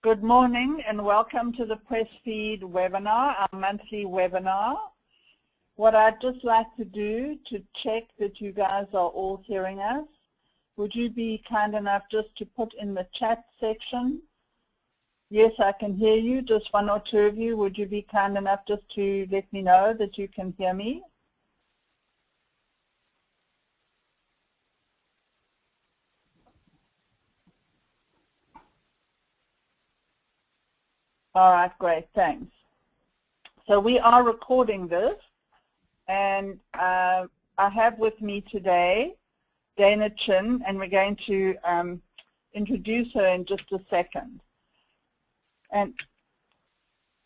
Good morning and welcome to the Pressfeed webinar, our monthly webinar. What I'd just like to do to check that you guys are all hearing us, would you be kind enough just to put in the chat section, yes, I can hear you, just one or two of you, would you be kind enough just to let me know that you can hear me? All right, great, thanks. So we are recording this, and I have with me today Dana Chin, and we're going to introduce her in just a second. And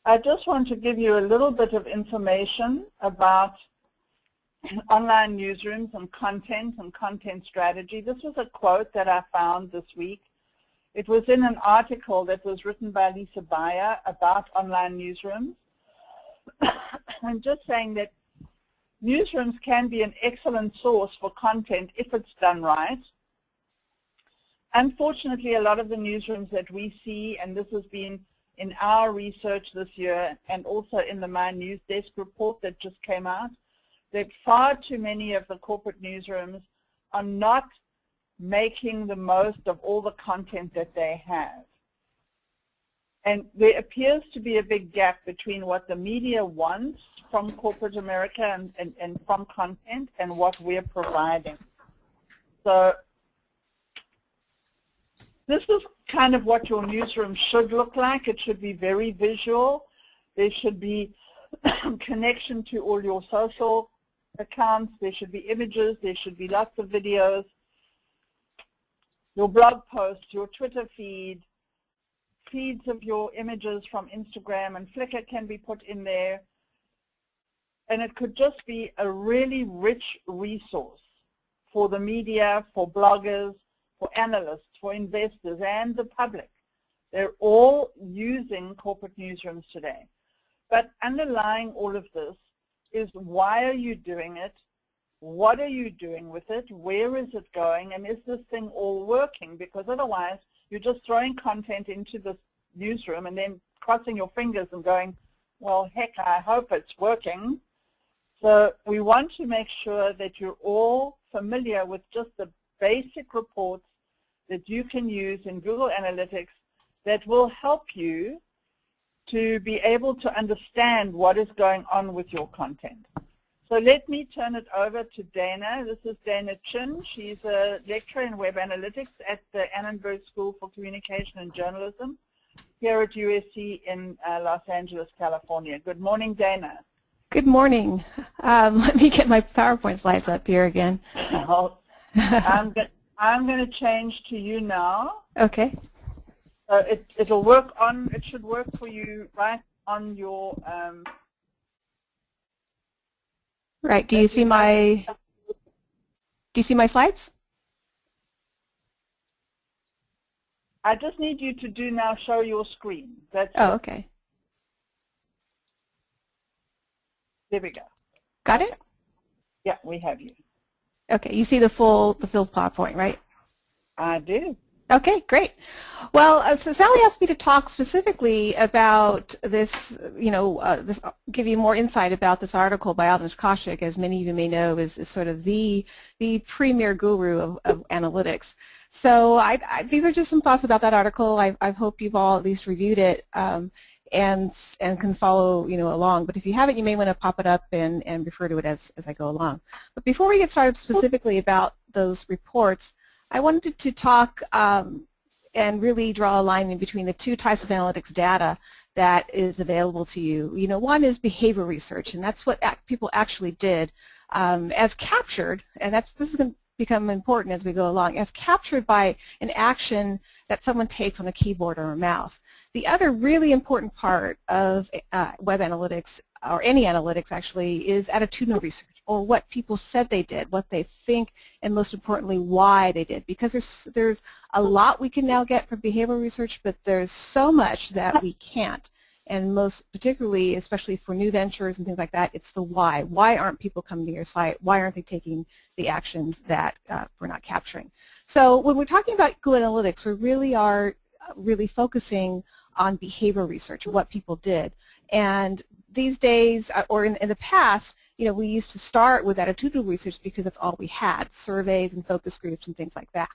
I just want to give you a little bit of information about online newsrooms and content strategy. This was a quote that I found this week. It was in an article that was written by Lisa Beyer about online newsrooms. I'm just saying that newsrooms can be an excellent source for content if it's done right. Unfortunately, a lot of the newsrooms that we see, and this has been in our research this year and also in the My News Desk report that just came out, that far too many of the corporate newsrooms are not making the most of all the content that they have. And there appears to be a big gap between what the media wants from corporate America and from content and what we're providing. So this is kind of what your newsroom should look like. It should be very visual. There should be connection to all your social accounts. There should be images. There should be lots of videos. Your blog posts, your Twitter feeds of your images from Instagram and Flickr can be put in there. And it could just be a really rich resource for the media, for bloggers, for analysts, for investors, and the public. They're all using corporate newsrooms today. But underlying all of this is, why are you doing it? What are you doing with it? Where is it going? And is this thing all working? Because otherwise, you're just throwing content into the newsroom and then crossing your fingers and going, well, heck, I hope it's working. So we want to make sure that you're all familiar with just the basic reports that you can use in Google Analytics that will help you to be able to understand what is going on with your content. So let me turn it over to Dana. This is Dana Chin. She's a lecturer in web analytics at the Annenberg School for Communication and Journalism here at USC in Los Angeles, California. Good morning, Dana. Good morning. Let me get my PowerPoint slides up here again. I'm going to change to you now. Okay. So it'll work on. It should work for you right on your. Right. Do you see my slides? I just need you to do now show your screen. That's Oh, okay. There we go. Got it? Yeah, we have you. Okay. You see the full PowerPoint, right? I do. Okay, great. Well, so Sally asked me to talk specifically about this, give you more insight about this article by Alvin Koshik, as many of you may know, is sort of the premier guru of analytics. So these are just some thoughts about that article. I hope you've all at least reviewed it and can follow, along. But if you haven't, you may want to pop it up and refer to it as I go along. But before we get started specifically about those reports, I wanted to talk and really draw a line in between the two types of analytics data that is available to you. One is behavior research, and that's what people actually did as captured, and this is going to become important as we go along, as captured by an action that someone takes on a keyboard or a mouse. The other really important part of web analytics, or any analytics actually, is attitudinal research, or what people said they did, what they think, and most importantly, why they did. Because there's a lot we can now get from behavioral research, but there's so much that we can't. And most particularly, especially for new ventures and things like that, it's the why. Why aren't people coming to your site? Why aren't they taking the actions that we're not capturing? So when we're talking about Google Analytics, we really are focusing on behavior research, what people did. And these days, or in the past, we used to start with attitudinal research because that's all we had, surveys and focus groups and things like that.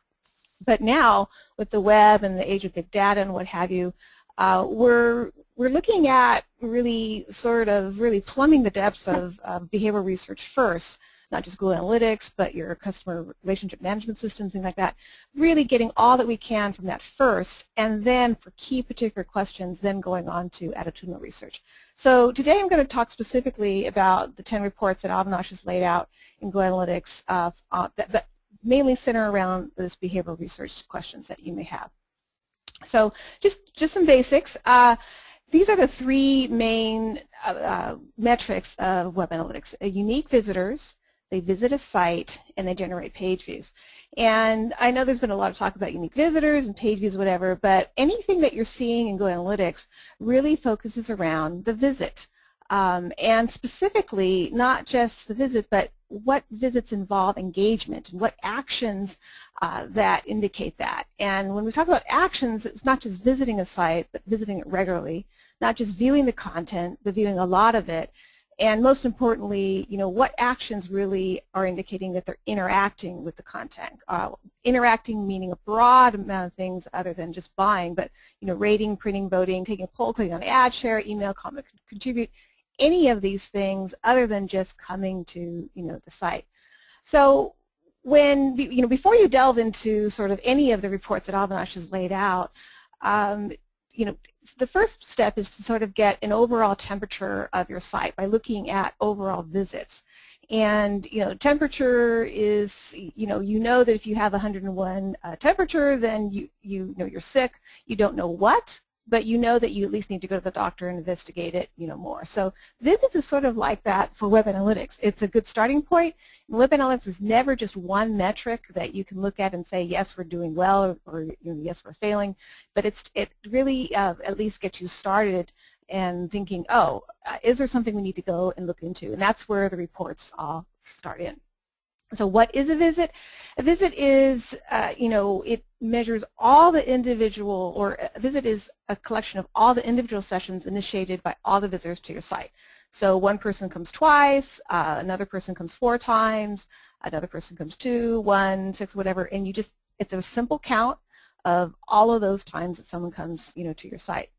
But now, with the web and the age of big data and what have you, we're looking at really plumbing the depths of behavioral research first, not just Google Analytics, but your customer relationship management system, things like that. Really getting all that we can from that first, and then for key particular questions, then going on to attitudinal research. So today I'm going to talk specifically about the 10 reports that Avinash has laid out in Google Analytics that mainly center around this behavioral research questions that you may have. So just some basics. These are the three main metrics of Web Analytics: unique visitors, they visit a site, and they generate page views. And I know there's been a lot of talk about unique visitors and page views, whatever, but anything that you're seeing in Google Analytics really focuses around the visit. And specifically, not just the visit, but what visits involve engagement and what actions that indicate that. And when we talk about actions, it's not just visiting a site, but visiting it regularly, not just viewing the content, but viewing a lot of it. And most importantly, what actions really are indicating that they're interacting with the content. Interacting meaning a broad amount of things other than just buying, but rating, printing, voting, taking a poll, clicking on ad, share, email, comment, contribute, any of these things other than just coming to the site. So when before you delve into sort of any of the reports that Avinash has laid out, the first step is to sort of get an overall temperature of your site by looking at overall visits. And temperature is you know that if you have 101 temperature, then you know you're sick. You don't know what, but you know that you at least need to go to the doctor and investigate it more. So visits is sort of like that for Web Analytics. It's a good starting point. Web Analytics is never just one metric that you can look at and say, yes, we're doing well, or yes, we're failing. But it really at least gets you started and thinking, oh, is there something we need to go and look into? And that's where the reports all start in. So what is a visit? A visit is, it measures all the individual, or a visit is a collection of all the individual sessions initiated by all the visitors to your site. So one person comes twice, another person comes 4 times, another person comes 2, 1, 6, whatever, and it's a simple count of all of those times that someone comes, to your site.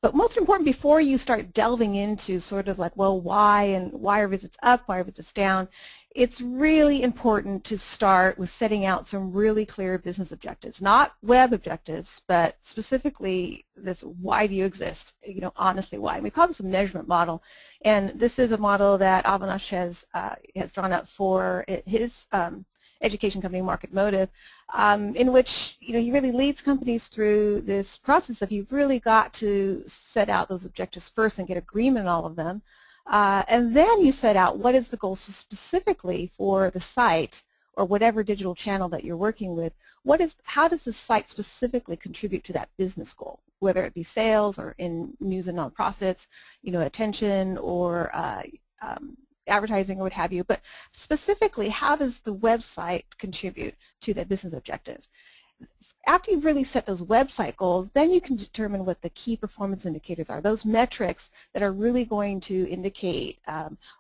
But most important, before you start delving into sort of like, well, why are visits up, why are visits down, it's really important to start with setting out some really clear business objectives, not web objectives, but specifically this, why do you exist, honestly why. And we call this a measurement model, and this is a model that Avinash has drawn up for his education company, Market Motive, in which he really leads companies through this process of you've really got to set out those objectives first and get agreement on all of them, and then you set out what is the goal specifically for the site or whatever digital channel that you're working with. How does the site specifically contribute to that business goal, whether it be sales or in news and nonprofits, attention or advertising or what have you, but specifically, how does the website contribute to that business objective? After you've really set those website goals, then you can determine what the key performance indicators are, those metrics that are really going to indicate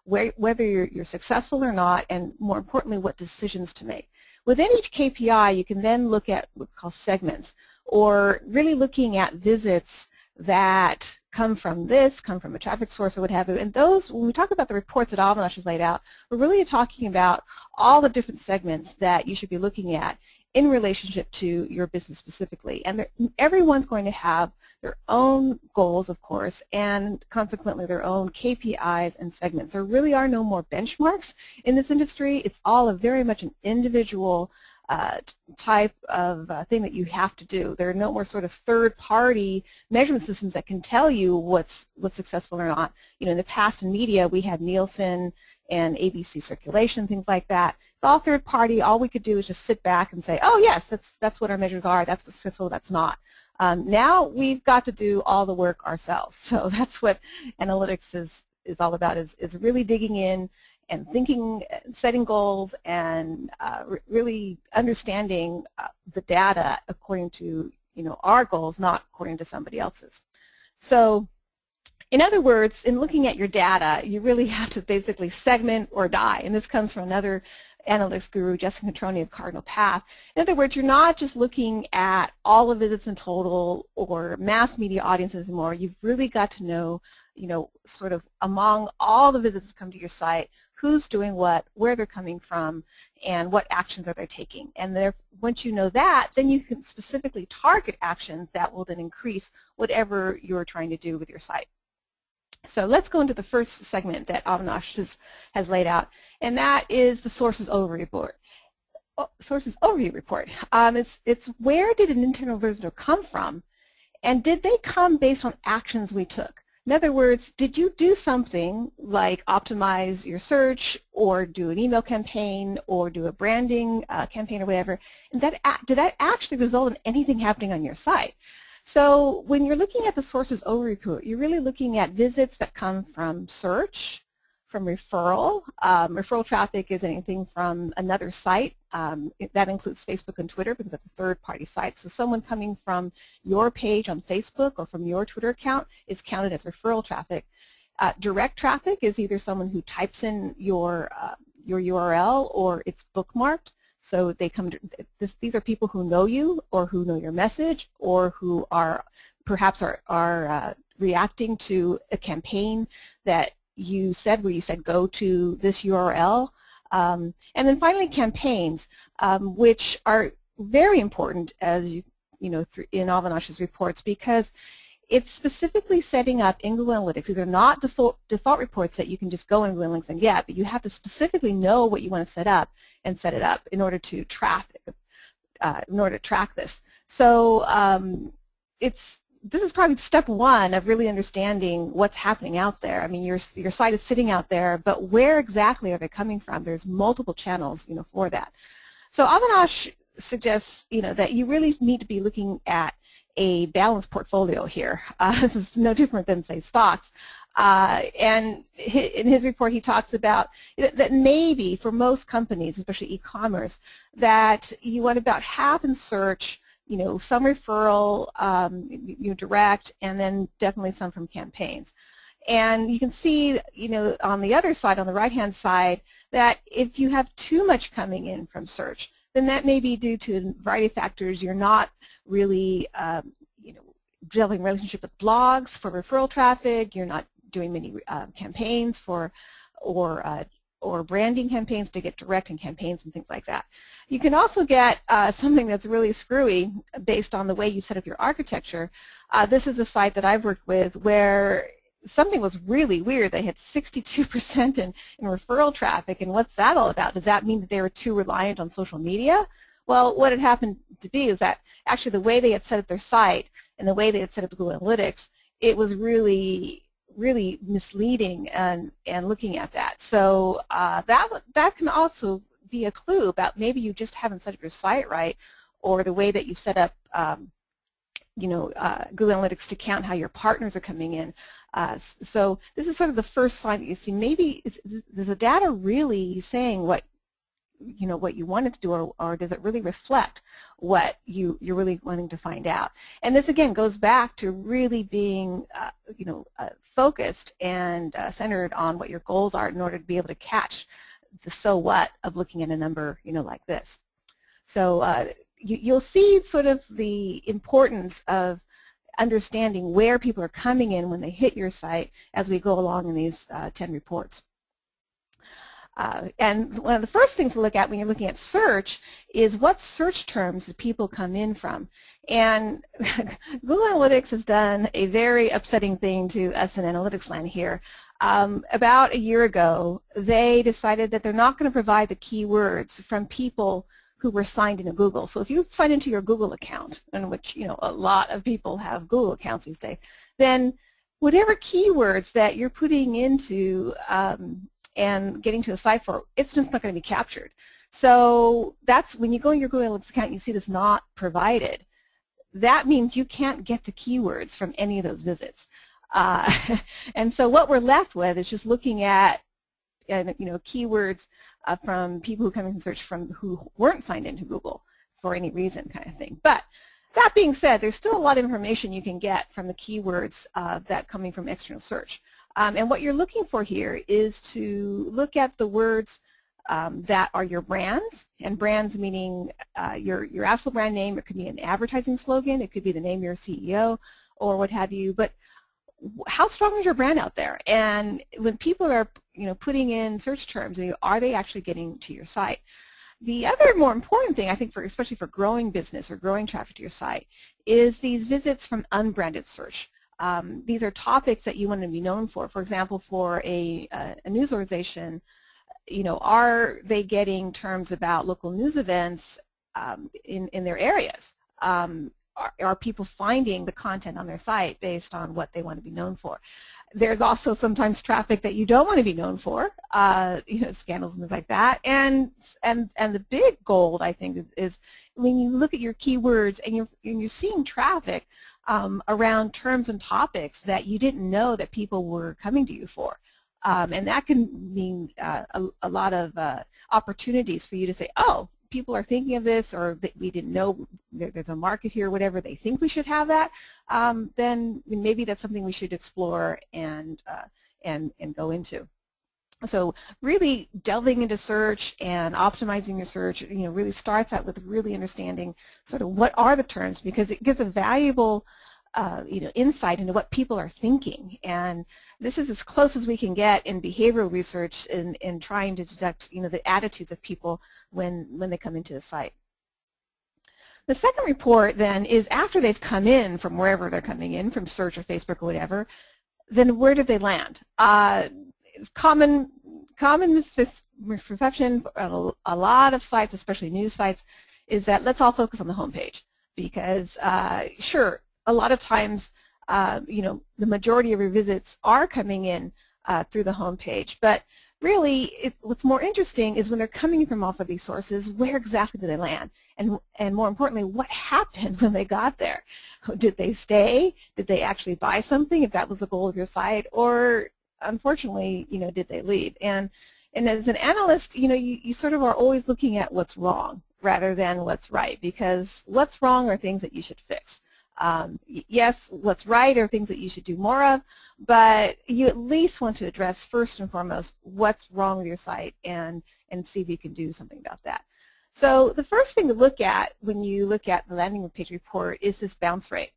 whether you're successful or not, and more importantly, what decisions to make. Within each KPI, you can then look at what we call segments, or really looking at visits that come from a traffic source or what have you. And those, when we talk about the reports that Avinash has laid out, we're really talking about all the different segments that you should be looking at in relationship to your business specifically. And everyone's going to have their own goals, of course, and consequently their own KPIs and segments. There really are no more benchmarks in this industry. It's all very much an individual type of thing that you have to do. There are no more sort of third-party measurement systems that can tell you what's successful or not. In the past in media, we had Nielsen and ABC circulation, things like that. It's all third-party. All we could do is just sit back and say, oh yes, that's what our measures are. That's what's successful. That's not. Now we've got to do all the work ourselves. So that's what analytics is all about. Is really digging in and thinking, setting goals, and really understanding the data according to our goals, not according to somebody else's. So in other words, in looking at your data, you really have to basically segment or die. And this comes from another analytics guru, Jessica Controni of Cardinal Path. In other words, you're not just looking at all the visits in total or mass media audiences anymore. You've really got to know, sort of among all the visits that come to your site, who's doing what, where they're coming from, and what actions are they taking. And once you know that, then you can specifically target actions that will then increase whatever you're trying to do with your site. So let's go into the first segment that Avinash has laid out, and that is the sources overview report. Sources overview report. It's where did an internal visitor come from, and did they come based on actions we took? In other words, did you do something like optimize your search, or do an email campaign, or do a branding campaign, or whatever? And did that actually result in anything happening on your site? So when you're looking at the sources overview report, you're really looking at visits that come from search, from referral. Referral traffic is anything from another site. That includes Facebook and Twitter because that's a third-party site. So someone coming from your page on Facebook or from your Twitter account is counted as referral traffic. Direct traffic is either someone who types in your URL or it's bookmarked. So they come to these are people who know you or who know your message or who are perhaps are reacting to a campaign that you said where you said go to this URL. And then finally campaigns, which are very important as in Avinash's reports, because it's specifically setting up in Google Analytics. These are not default reports that you can just go in Google Analytics and get, but you have to specifically know what you want to set up and set it up in order to track this. So this is probably step one of really understanding what's happening out there. I mean, your site is sitting out there, but where exactly are they coming from? There's multiple channels, for that. So Avinash suggests, that you really need to be looking at a balanced portfolio here. This is no different than, say, stocks. And in his report, he talks about that maybe for most companies, especially e-commerce, that you want about half in search, some referral, direct, and then definitely some from campaigns. And you can see, on the other side, on the right-hand side, that if you have too much coming in from search, then that may be due to a variety of factors. You're not really, developing a relationship with blogs for referral traffic. You're not doing many campaigns or branding campaigns to get direct and campaigns and things like that. You can also get something that's really screwy based on the way you set up your architecture. This is a site that I've worked with where something was really weird. They had 62% in referral traffic, and what's that all about? Does that mean that they were too reliant on social media? Well, what had happened to be is that actually the way they had set up their site and the way they had set up Google Analytics, it was really misleading and looking at that. So that can also be a clue about maybe you just haven't set up your site right, or the way that you set up Google Analytics to count how your partners are coming in. So this is sort of the first sign that you see. Maybe is the data really saying what you wanted to do, or does it really reflect what you're really wanting to find out? And this again goes back to really being focused and centered on what your goals are in order to be able to catch the so what of looking at a number like this. So you'll see sort of the importance of understanding where people are coming in when they hit your site as we go along in these 10 reports. And one of the first things to look at when you're looking at search is what search terms do people come in from. And Google Analytics has done a very upsetting thing to us in analytics land here. About a year ago, they decided that they're not going to provide the keywords from people who were signed into Google. So if you sign into your Google account, in which a lot of people have Google accounts these days, then whatever keywords that you're putting into and getting to a site for, it's just not going to be captured. So that's when you go in your Google Analytics account, you see this not provided. That means you can't get the keywords from any of those visits. And so what we're left with is just looking at keywords from people who come in and search from who weren't signed into Google for any reason, kind of thing. But That being said, there's still a lot of information you can get from the keywords that coming from external search. And what you're looking for here is to look at the words that are your brands, and brands meaning your actual brand name. It could be an advertising slogan, it could be the name of your CEO or what have you, but how strong is your brand out there? And when people are putting in search terms, are they actually getting to your site? The other more important thing, I think, especially for growing business or growing traffic to your site, is these visits from unbranded search. These are topics that you want to be known for. For example, for a news organization, are they getting terms about local news events in their areas? Are people finding the content on their site based on what they want to be known for? There's also sometimes traffic that you don't want to be known for, scandals and things like that. And the big gold, I think, is when you look at your keywords and you're seeing traffic around terms and topics that you didn't know that people were coming to you for. And that can mean a lot of opportunities for you to say, oh, people are thinking of this, or that we didn't know there's a market here, whatever, they think we should have that, then maybe that's something we should explore and go into. So really delving into search and optimizing your search, really starts out with really understanding sort of what are the terms, because it gives a valuable insight into what people are thinking. And this is as close as we can get in behavioral research in trying to detect the attitudes of people when they come into the site. The second report then is after they've come in from wherever they're coming in, from search or Facebook or whatever, then where did they land? Common misperception on a lot of sites, especially news sites, is that let's all focus on the home page, because sure, a lot of times, the majority of your visits are coming in through the home page, but really what's more interesting is when they're coming from off of these sources, where exactly do they land? And more importantly, what happened when they got there? Did they stay? Did they actually buy something, if that was the goal of your site? Or unfortunately, did they leave? And as an analyst, you sort of are always looking at what's wrong rather than what's right, because what's wrong are things that you should fix. Yes, what's right are things that you should do more of, but you at least want to address first and foremost what's wrong with your site and see if you can do something about that. So the first thing to look at when you look at the landing page report is this bounce rate.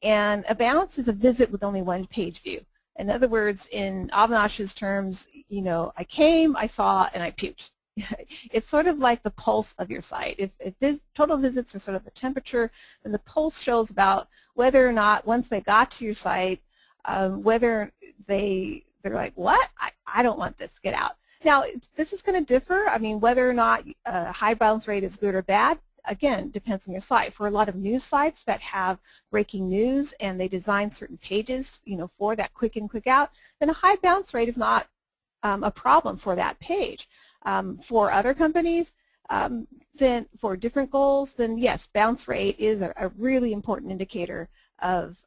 And a bounce is a visit with only one page view. In other words, in Avanash's terms, I came, I saw, and I puked. It's sort of like the pulse of your site. If total visits are sort of the temperature, then the pulse shows about whether or not once they got to your site, whether they're like, what? I don't want this, get out. Now, this is going to differ. I mean, whether or not a high bounce rate is good or bad, again, depends on your site. For a lot of news sites that have breaking news and they design certain pages, for that quick in, quick out, then a high bounce rate is not a problem for that page. For other companies, then for different goals, then yes, bounce rate is a really important indicator of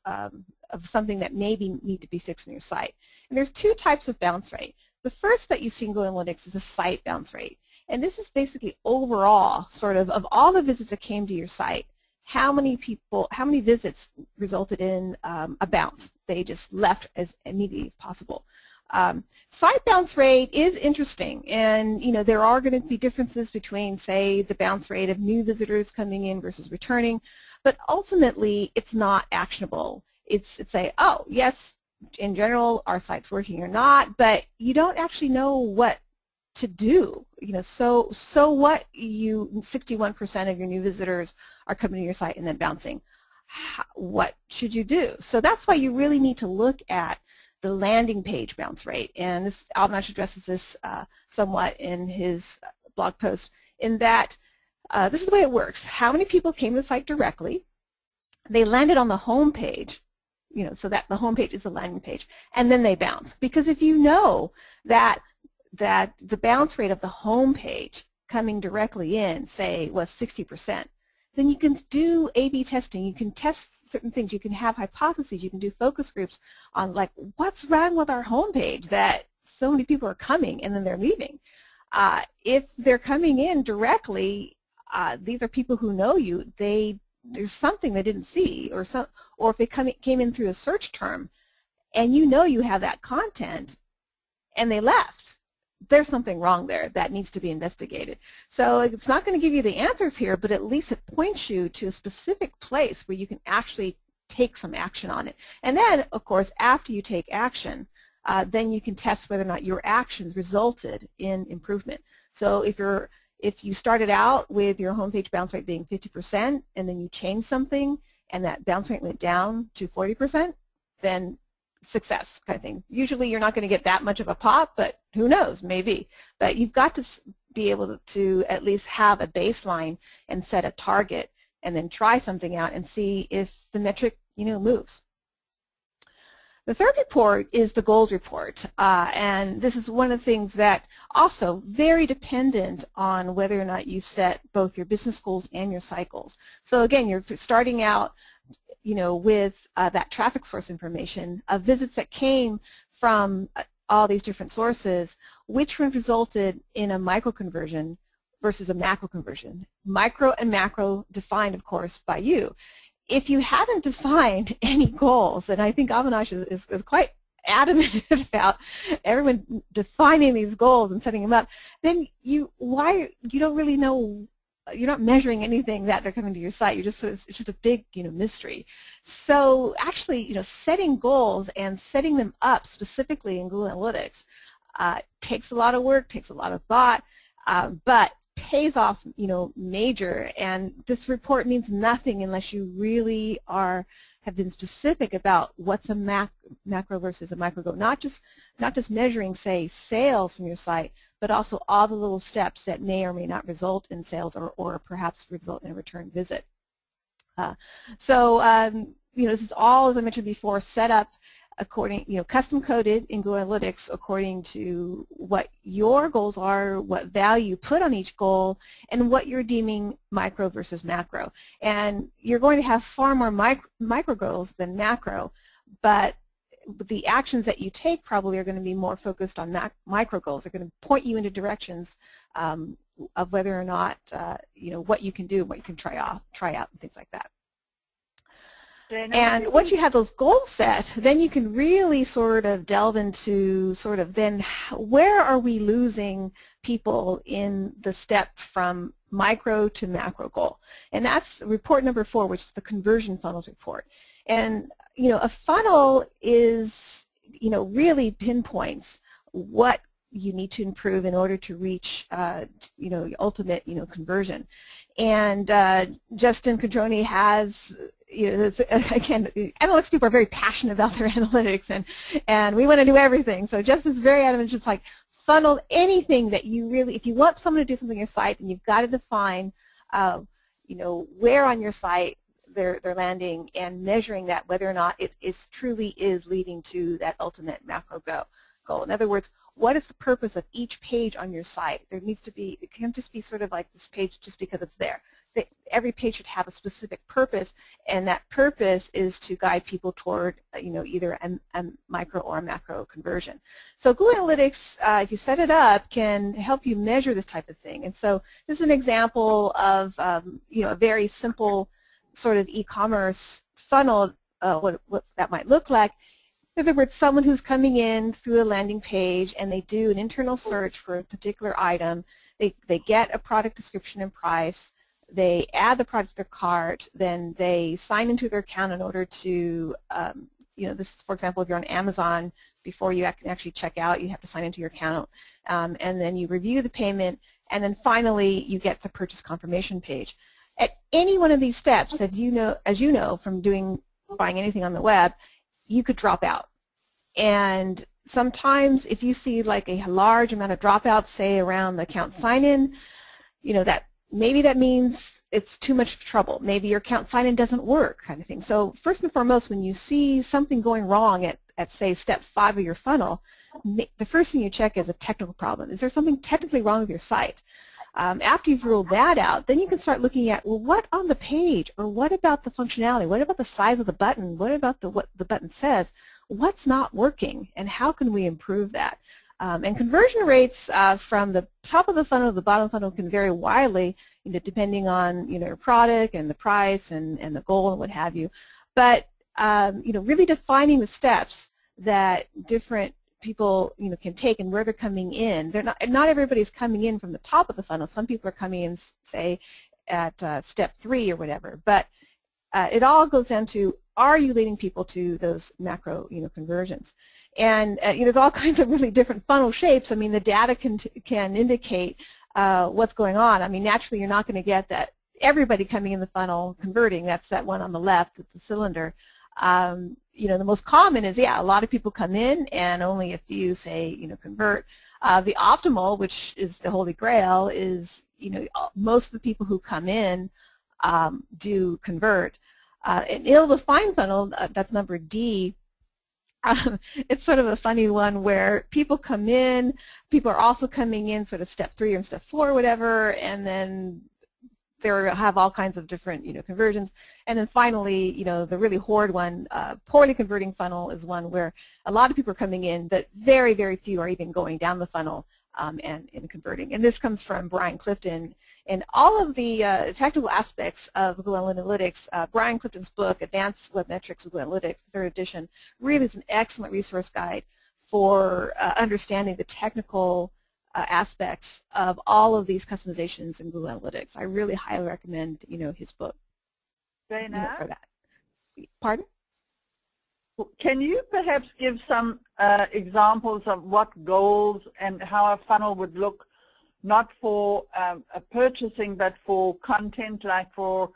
something that maybe need to be fixed in your site. And there's two types of bounce rate. The first that you see in Google Analytics is a site bounce rate. And this is basically overall, sort of all the visits that came to your site, how many visits resulted in a bounce. They just left as immediately as possible. Site bounce rate is interesting, and there are going to be differences between, say, the bounce rate of new visitors coming in versus returning, but ultimately it's not actionable. It's say, oh yes, in general our site's working or not, but you don't actually know what to do. So what? 61% of your new visitors are coming to your site and then bouncing. What should you do? So that's why you really need to look at the landing page bounce rate, and this Avinash addresses this somewhat in his blog post, in that this is the way it works. How many people came to the site directly? They landed on the home page, so that the home page is the landing page, and then they bounce. Because if you know that the bounce rate of the home page coming directly in, say, was 60%, then you can do A/B testing. You can test certain things. You can have hypotheses. You can do focus groups on, like, what's wrong with our homepage that so many people are coming and then they're leaving. If they're coming in directly, these are people who know you. They there's something they didn't see, or if they came in through a search term, and you know you have that content, and they left, there's something wrong there that needs to be investigated. So it's not going to give you the answers here, but at least it points you to a specific place where you can actually take some action on it. And then, of course, after you take action, then you can test whether or not your actions resulted in improvement. So if you started out with your homepage bounce rate being 50% and then you changed something and that bounce rate went down to 40%, then success kind of thing. Usually you're not going to get that much of a pop, but who knows, maybe. But you've got to be able to at least have a baseline and set a target and then try something out and see if the metric moves. The third report is the goals report, and this is one of the things that also very dependent on whether or not you set both your business goals and your site goals. So again, you're starting out with that traffic source information of visits that came from all these different sources, which resulted in a micro conversion versus a macro conversion. Micro and macro defined, of course, by you. If you haven't defined any goals, and I think Avinash is quite adamant about everyone defining these goals and setting them up, then you don't really know, you're not measuring anything that they're coming to your site. It's just a big mystery. So actually setting goals and setting them up specifically in Google Analytics takes a lot of work, takes a lot of thought, but pays off major. And this report means nothing unless you really have been specific about what's a macro versus a micro goal. Not just measuring, say, sales from your site, but also all the little steps that may or may not result in sales or perhaps result in a return visit. This is all, as I mentioned before, set up according, custom coded in Google Analytics according to what your goals are, what value you put on each goal, and what you're deeming micro versus macro. And you're going to have far more micro goals than macro, but the actions that you take probably are going to be more focused on micro goals. They're going to point you into directions of whether or not, what you can do, what you can try out, and things like that. And once you have those goals set, then you can really sort of delve into then where are we losing people in the step from micro to macro goal. And that's report number 4, which is the conversion funnels report. And a funnel is really pinpoints what you need to improve in order to reach ultimate conversion. And Justin Cadroni has again, analytics people are very passionate about their analytics, and we want to do everything. So Justin's very adamant, just like funnel anything that you really, if you want someone to do something on your site, then you've got to define, where on your site they're landing and measuring that whether or not it truly is leading to that ultimate macro goal. In other words, what is the purpose of each page on your site? There needs to be, it can't just be sort of like this page just because it's there. Every page should have a specific purpose, and that purpose is to guide people toward, either a micro or a macro conversion. So Google Analytics, if you set it up, can help you measure this type of thing. And so this is an example of, a very simple sort of e-commerce funnel, what that might look like. In other words, someone who's coming in through a landing page and they do an internal search for a particular item, they get a product description and price, they add the product to their cart, then they sign into their account in order to, this, for example, if you're on Amazon, before you can actually check out, you have to sign into your account, and then you review the payment, and then finally you get the purchase confirmation page. At any one of these steps, as you know from buying anything on the web, you could drop out. And sometimes if you see like a large amount of dropouts, say around the account sign-in, maybe that means it's too much trouble. Maybe your account sign-in doesn't work, kind of thing. So first and foremost, when you see something going wrong at say step 5 of your funnel, the first thing you check is a technical problem. Is there something technically wrong with your site? After you've ruled that out, then you can start looking at, well, what on the page, or what about the functionality, what about the size of the button, what about what the button says, what's not working, and how can we improve that? And conversion rates from the top of the funnel to the bottom of the funnel can vary widely, depending on your product and the price and the goal and what have you. But really defining the steps that different people can take and where they're coming in. They're not everybody's coming in from the top of the funnel. Some people are coming in, say, at step 3 or whatever. But it all goes down to, are you leading people to those macro conversions? And there's all kinds of really different funnel shapes. I mean, the data can indicate what's going on. I mean, naturally, you're not going to get that everybody coming in the funnel converting. That's that one on the left with the cylinder. The most common is, a lot of people come in and only a few say, convert. The optimal, which is the holy grail, is, most of the people who come in do convert. An ill-defined funnel, that's number D, it's sort of a funny one where people come in, people are also coming in sort of step 3 or step 4 or whatever, and then they have all kinds of different conversions. And then finally, the really horrid one, poorly converting funnel, is one where a lot of people are coming in, but very, very few are even going down the funnel and converting. And this comes from Brian Clifton. And all of the technical aspects of Google Analytics, Brian Clifton's book, Advanced Web Metrics of Google Analytics, 3rd edition, really is an excellent resource guide for understanding the technical aspects of all of these customizations in Google Analytics. I really highly recommend, his book Dana? for that. Pardon? Can you perhaps give some examples of what goals and how a funnel would look, not for purchasing, but for content, like for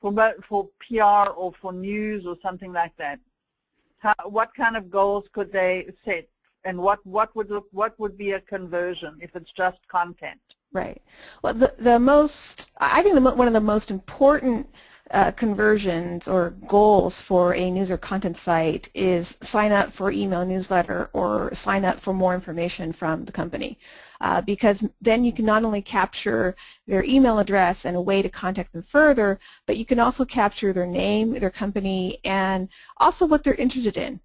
PR or for news or something like that? What kind of goals could they set, and what would be a conversion if it's just content? Right. Well, I think one of the most important conversions or goals for a news or content site is sign up for email newsletter or sign up for more information from the company, because then you can not only capture their email address and a way to contact them further, but you can also capture their name, their company, and also what they're interested in,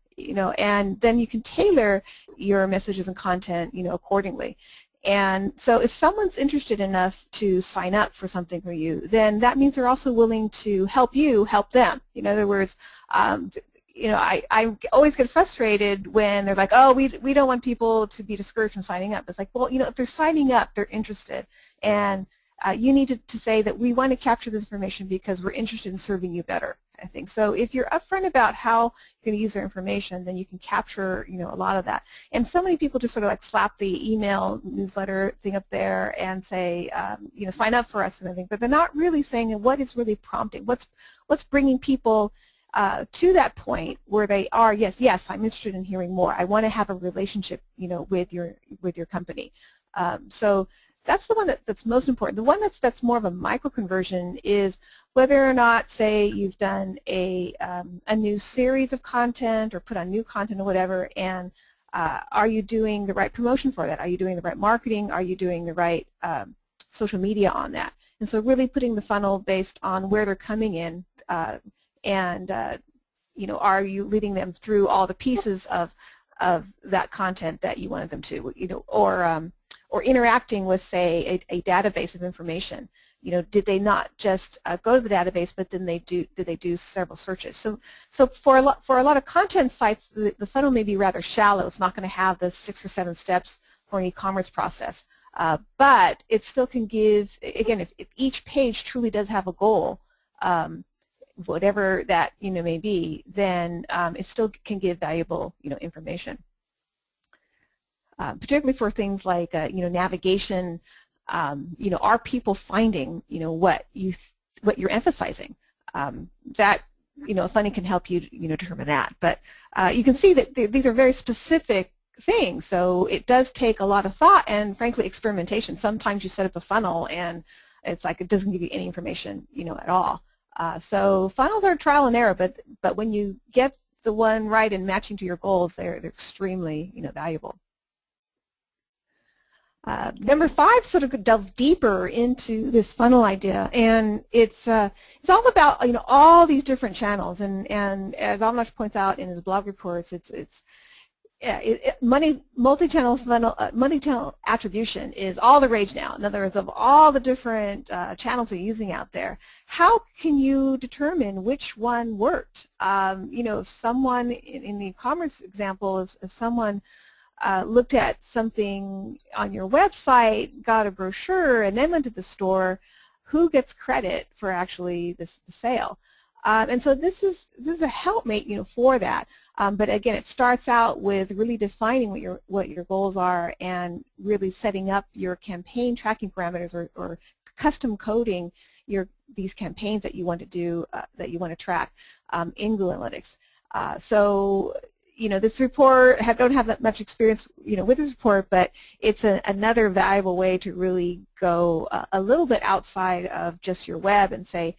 and then you can tailor your messages and content, accordingly. And so if someone's interested enough to sign up for something for you, then that means they're also willing to help you help them. In other words, I always get frustrated when they're like, oh, we don't want people to be discouraged from signing up. It's like, well, if they're signing up, they're interested. And you need to say that we want to capture this information because we're interested in serving you better, I think. So if you're upfront about how you're going to use their information, then you can capture, a lot of that. And so many people just sort of like slap the email newsletter thing up there and say, sign up for us and everything, but they're not really saying what is really prompting, what's bringing people to that point where they are, yes, I'm interested in hearing more. I want to have a relationship, with your company. So that's the one that's most important. The one that's more of a micro conversion is whether or not, say, you've done a new series of content or put on new content or whatever, and are you doing the right promotion for that? Are you doing the right marketing? Are you doing the right social media on that? And so really putting the funnel based on where they're coming in, and are you leading them through all the pieces of that content that you wanted them to, or interacting with, say, a database of information. Did they not just go to the database, but then did they do several searches? So for a lot of content sites, the funnel may be rather shallow. It's not going to have the 6 or 7 steps for an e-commerce process, but it still can give. Again, if each page truly does have a goal, whatever that may be, then it still can give valuable information. Particularly for things like navigation, are people finding what you're emphasizing? That a funnel can help you determine that. But you can see that these are very specific things, so it does take a lot of thought and frankly experimentation. Sometimes you set up a funnel and it's like it doesn't give you any information at all. So funnels are trial and error, but when you get the one right and matching to your goals, they're extremely valuable. Number 5 sort of delves deeper into this funnel idea, and it's all about all these different channels. And as Avinash points out in his blog reports, yeah, multi-channel funnel, multi-channel attribution is all the rage now. In other words, of all the different channels you're using out there, how can you determine which one worked? You know, if someone in the e-commerce example, if someone looked at something on your website, got a brochure, and then went to the store, who gets credit for actually the sale? And so this is a helpmate, you know, for that. But again, it starts out with really defining what your goals are and really setting up your campaign tracking parameters or custom coding these campaigns that you want to do that you want to track in Google Analytics. So you know, this report, don't have that much experience, you know, with this report, but it's another valuable way to really go a little bit outside of just your web and say,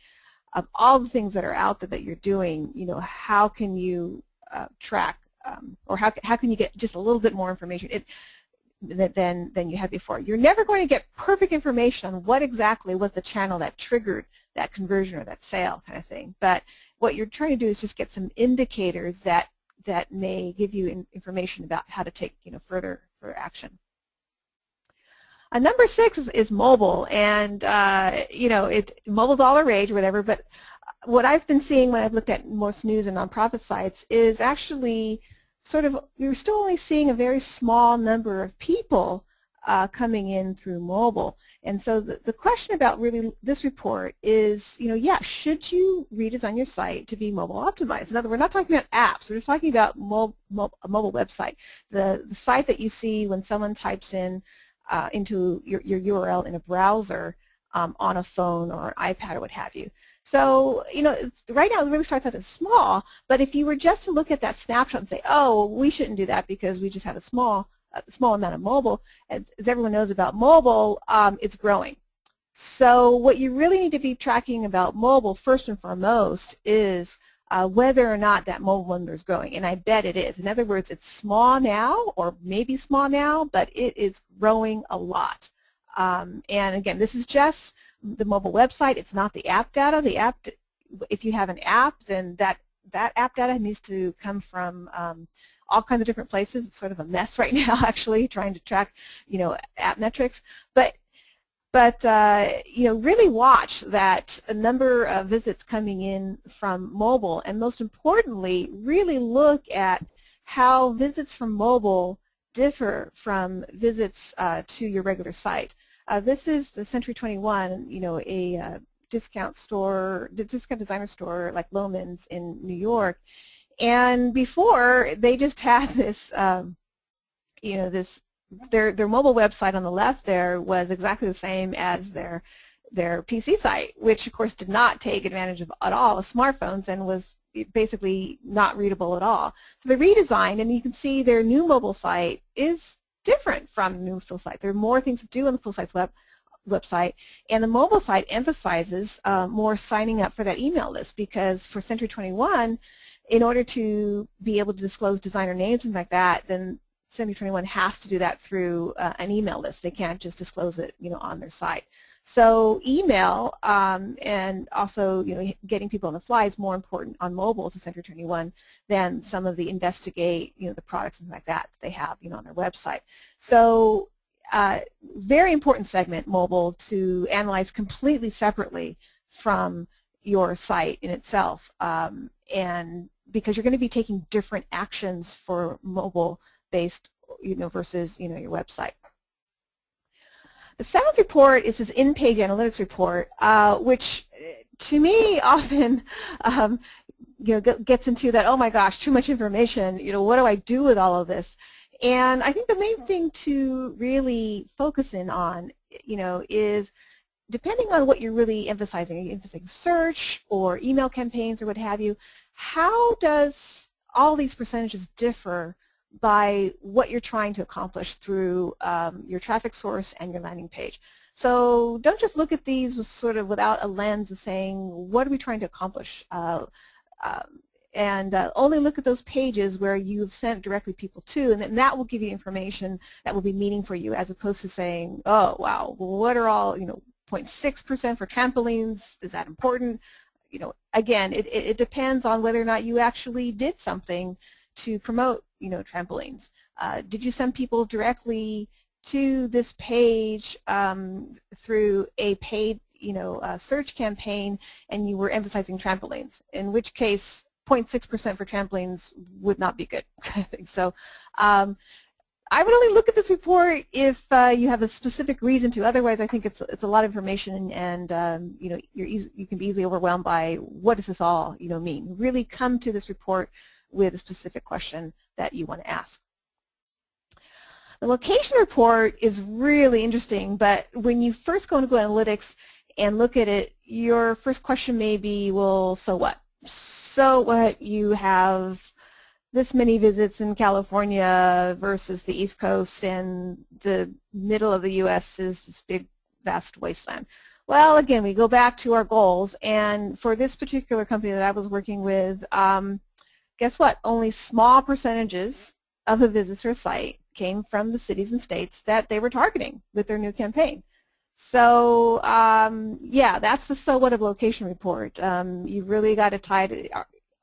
of all the things that are out there that you're doing, you know, how can you track, or how can you get just a little bit more information than you had before. You're never going to get perfect information on what exactly was the channel that triggered that conversion or that sale kind of thing. But what you're trying to do is just get some indicators that may give you information about how to take, you know, further action. Number 6 is mobile, and you know, mobile's all the rage or whatever, but what I've been seeing when I've looked at most news and nonprofit sites is actually sort of, we're still only seeing a very small number of people coming in through mobile. And so the question about really this report is, you know, yeah, should you redesign your site to be mobile optimized? In other words, we're not talking about apps, we're just talking about a mobile website. The site that you see when someone types in into your URL in a browser on a phone or an iPad or what have you. So, you know, right now it really starts out as small, but if you were just to look at that snapshot and say, oh, we shouldn't do that because we just have a small amount of mobile, as everyone knows about mobile, it's growing. So what you really need to be tracking about mobile first and foremost is whether or not that mobile number is growing, and I bet it is. In other words, it's small now, or maybe small now, but it is growing a lot. And again, this is just the mobile website. It's not the app data. The app, if you have an app, then that app data needs to come from all kinds of different places. It's sort of a mess right now, actually, trying to track, you know, app metrics. But you know, really watch that a number of visits coming in from mobile, and most importantly, really look at how visits from mobile differ from visits to your regular site. This is the Century 21, you know, a discount designer store like Loehmann's in New York, and before they just had this, you know, their mobile website on the left there was exactly the same as their PC site, which of course did not take advantage of at all of smartphones and was basically not readable at all. So they redesigned, and you can see their new mobile site is different from the new full site. There are more things to do on the full site's website, and the mobile site emphasizes more signing up for that email list, because for Century 21, in order to be able to disclose designer names and like that, then Century 21 has to do that through an email list. They can't just disclose it, you know, on their site. So email and also, you know, getting people on the fly is more important on mobile to Century 21 than some of the investigate, you know, the products and like that they have, you know, on their website. So very important segment, mobile, to analyze completely separately from your site in itself, and because you're going to be taking different actions for mobile-based, you know, versus, you know, your website. The 7th report is this in-page analytics report, which to me often you know, gets into that, oh my gosh, too much information, you know, what do I do with all of this? And I think the main thing to really focus in on, you know, is depending on what you're really emphasizing, are you emphasizing search or email campaigns or what have you, how does all these percentages differ by what you're trying to accomplish through your traffic source and your landing page? So don't just look at these with sort of without a lens of saying, what are we trying to accomplish? And only look at those pages where you've sent directly people to, and then that will give you information that will be meaningful for you, as opposed to saying, oh wow, well, what are all, you know, 0.6% for trampolines, is that important? You know, again, it depends on whether or not you actually did something to promote, trampolines? Did you send people directly to this page through a paid search campaign, and you were emphasizing trampolines, in which case 0.6% for trampolines would not be good, kind of thing. So I would only look at this report if you have a specific reason to. Otherwise, I think it's a lot of information, and you can be easily overwhelmed by what does this all mean. Really come to this report with a specific question that you want to ask. The location report is really interesting, but when you first go into Google Analytics and look at it, your first question may be, well, so what? So what? You have this many visits in California versus the East Coast, and the middle of the U.S. is this big, vast wasteland. Well, again, we go back to our goals, and for this particular company that I was working with, guess what? Only small percentages of the visits to our site came from the cities and states that they were targeting with their new campaign. So, yeah, that's the so what of location report. You really got to tie it.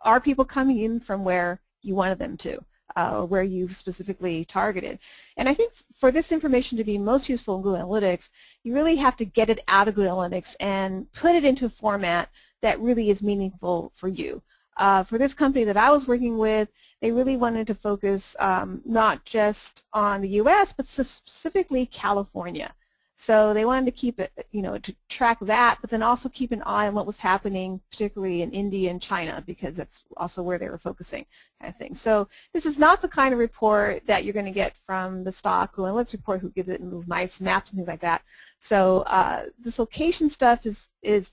Are people coming in from where you wanted them to, or where you've specifically targeted? And I think for this information to be most useful in Google Analytics, you really have to get it out of Google Analytics and put it into a format that really is meaningful for you. For this company that I was working with, they really wanted to focus not just on the U.S., but specifically California. So they wanted to keep it, to track that, but then also keep an eye on what was happening, particularly in India and China, because that's also where they were focusing, kind of thing. So this is not the kind of report that you're going to get from the stock Google Analytics report, who gives it in those nice maps and things like that. So this location stuff is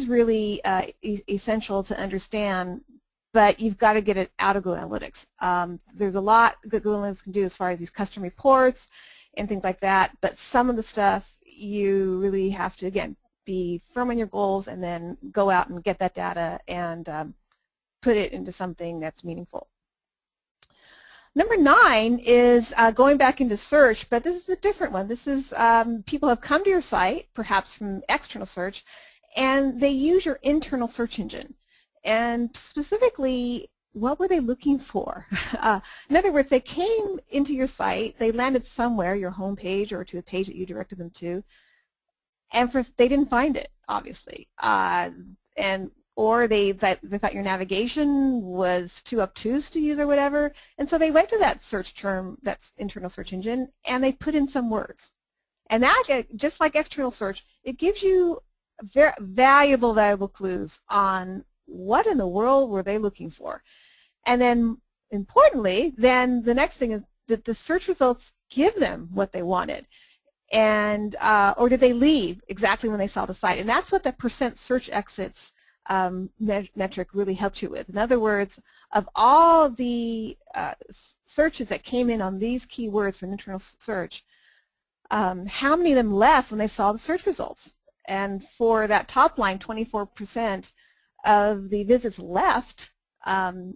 really essential to understand, but you've got to get it out of Google Analytics. There's a lot that Google Analytics can do as far as these custom reports and things like that, but some of the stuff you really have to, again, be firm on your goals and then go out and get that data and put it into something that's meaningful. Number 9 is going back into search, but this is a different one. This is people have come to your site, perhaps from external search, and they use your internal search engine. And specifically, what were they looking for? In other words, they came into your site, they landed somewhere, your home page or to a page that you directed them to, and they didn't find it, obviously. Or they thought your navigation was too obtuse to use or whatever, and so they went to that search term, that internal search engine, and they put in some words. And that, just like external search, it gives you very valuable clues on what in the world were they looking for. And then, importantly, then the next thing is, did the search results give them what they wanted? And or did they leave exactly when they saw the site? And that's what the % search exits metric really helped you with. In other words, of all the searches that came in on these keywords from internal search, how many of them left when they saw the search results? And for that top line, 24% of the visits left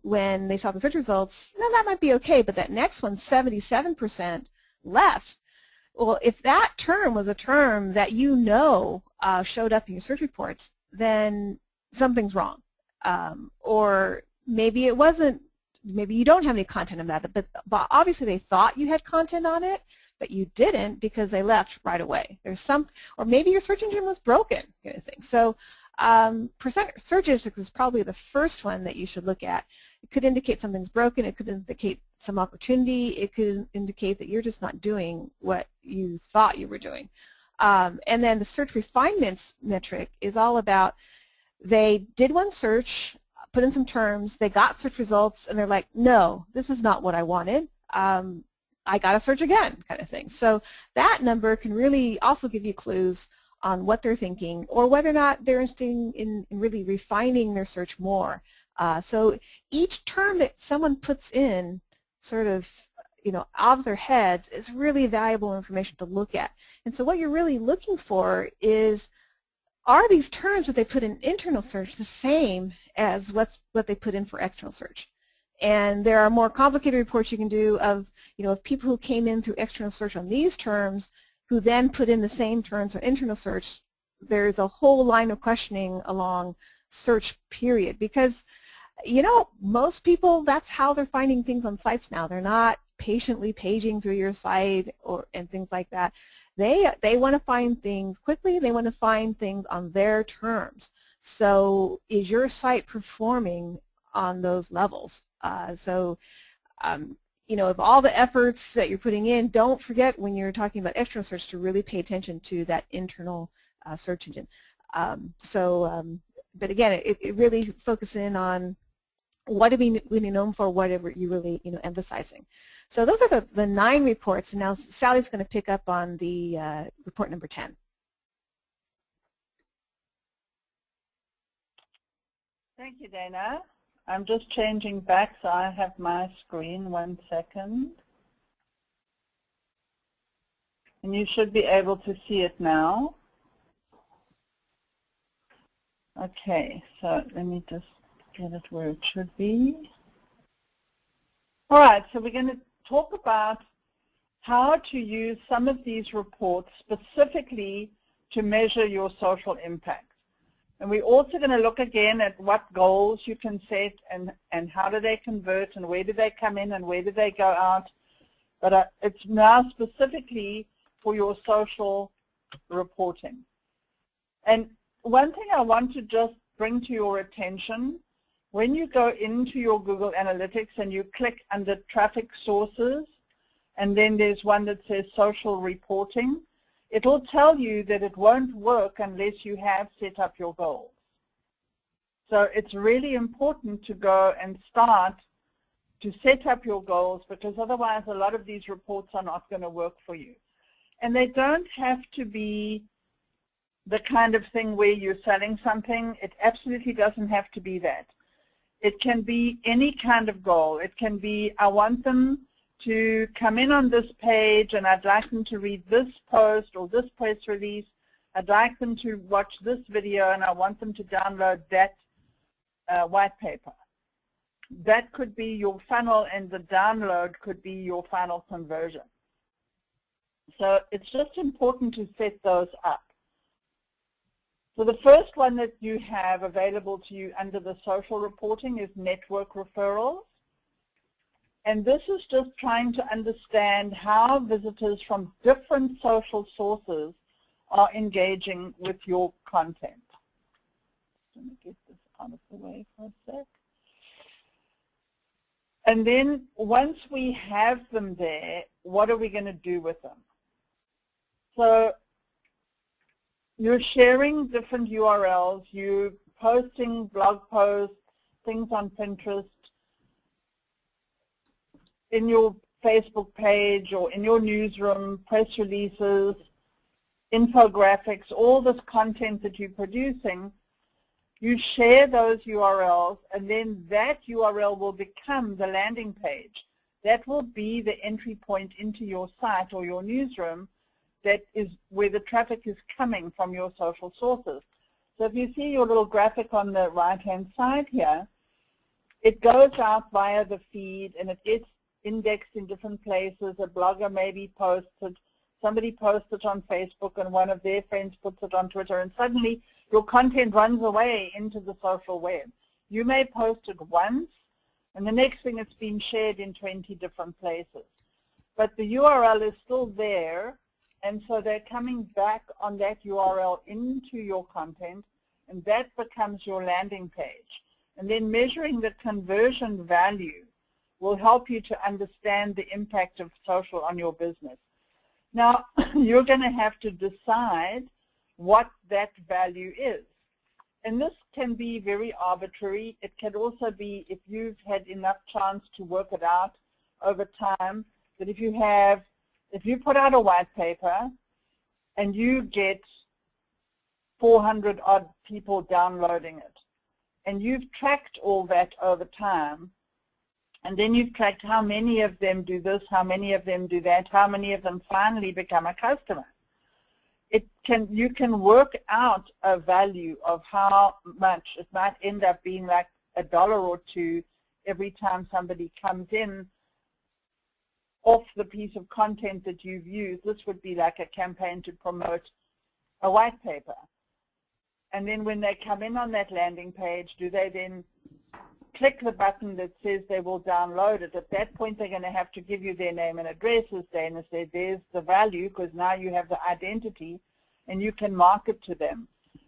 when they saw the search results. Now that might be okay, but that next one, 77% left. Well, if that term was a term that showed up in your search reports, then something's wrong. Or maybe it wasn't, maybe you don't have any content on that, but obviously they thought you had content on it, but you didn't because they left right away. Or maybe your search engine was broken, kind of thing. So % search index is probably the first one that you should look at. It could indicate something's broken. It could indicate some opportunity. It could indicate that you're just not doing what you thought you were doing. And then the search refinements metric is all about, they did one search, put in some terms, they got search results, and they're like, no, this is not what I wanted. I got to search again, kind of thing. So that number can really also give you clues on what they're thinking, or whether or not they're interested in really refining their search more. So each term that someone puts in sort of, out of their heads is really valuable information to look at. And so what you're really looking for is, are these terms that they put in internal search the same as what they put in for external search? And there are more complicated reports you can do of, of people who came in through external search on these terms, who then put in the same terms for internal search. There's a whole line of questioning along search period, because you know, most people, that's how they're finding things on sites now. They're not patiently paging through your site and things like that. They want to find things quickly. They want to find things on their terms. So is your site performing on those levels? You know, of all the efforts that you're putting in, don't forget when you're talking about external search to really pay attention to that internal search engine. But again, it really focuses in on what are we really known for, whatever you really, you know, emphasizing. So those are the 9 reports, and now Sally's going to pick up on the report number 10. Thank you, Dana. I'm just changing back so I have my screen. 1 second. And you should be able to see it now. Okay, so let me just get it where it should be. All right, so we're going to talk about how to use some of these reports specifically to measure your social impact. And we're also going to look again at what goals you can set and how do they convert and where do they come in and where do they go out. But it's now specifically for your social reporting. And one thing I want to just bring to your attention, when you go into your Google Analytics and you click under traffic sources, and then there's one that says social reporting, it'll tell you that it won't work unless you have set up your goals. So it's really important to go and start to set up your goals, because otherwise a lot of these reports are not going to work for you. And they don't have to be the kind of thing where you're selling something. It absolutely doesn't have to be that. It can be any kind of goal. It can be, I want them to come in on this page and I'd like them to read this post or this press release. I'd like them to watch this video and I want them to download that white paper. That could be your funnel, and the download could be your final conversion. So it's just important to set those up. So the first one that you have available to you under the social reporting is network referrals. And this is just trying to understand how visitors from different social sources are engaging with your content. Let me get this out of the way for a sec. And then once we have them there, what are we going to do with them? So you're sharing different URLs, you're posting blog posts, things on Pinterest, in your Facebook page or in your newsroom, press releases, infographics, all this content that you're producing. You share those URLs, and then that URL will become the landing page. That will be the entry point into your site or your newsroom. That is where the traffic is coming from your social sources. So if you see your little graphic on the right-hand side here, it goes out via the feed and it gets indexed in different places. A blogger maybe posts it, somebody posts it on Facebook, and one of their friends puts it on Twitter, and suddenly your content runs away into the social web. You may post it once, and the next thing it's been shared in 20 different places. But the URL is still there, and so they're coming back on that URL into your content, and that becomes your landing page. And then measuring the conversion value will help you to understand the impact of social on your business. Now, you're going to have to decide what that value is. And this can be very arbitrary. It can also be, if you've had enough chance to work it out over time, that if you put out a white paper and you get 400 odd people downloading it, and you've tracked all that over time, and then you've tracked how many of them do this, how many of them do that, how many of them finally become a customer. You can work out a value of how much. It might end up being like $1 or $2 every time somebody comes in off the piece of content that you've used. This would be like a campaign to promote a white paper. And then when they come in on that landing page, do they then click the button that says they will download it, at that point they're going to have to give you their name and address, as Dana said. There's the value, because now you have the identity and you can market to them.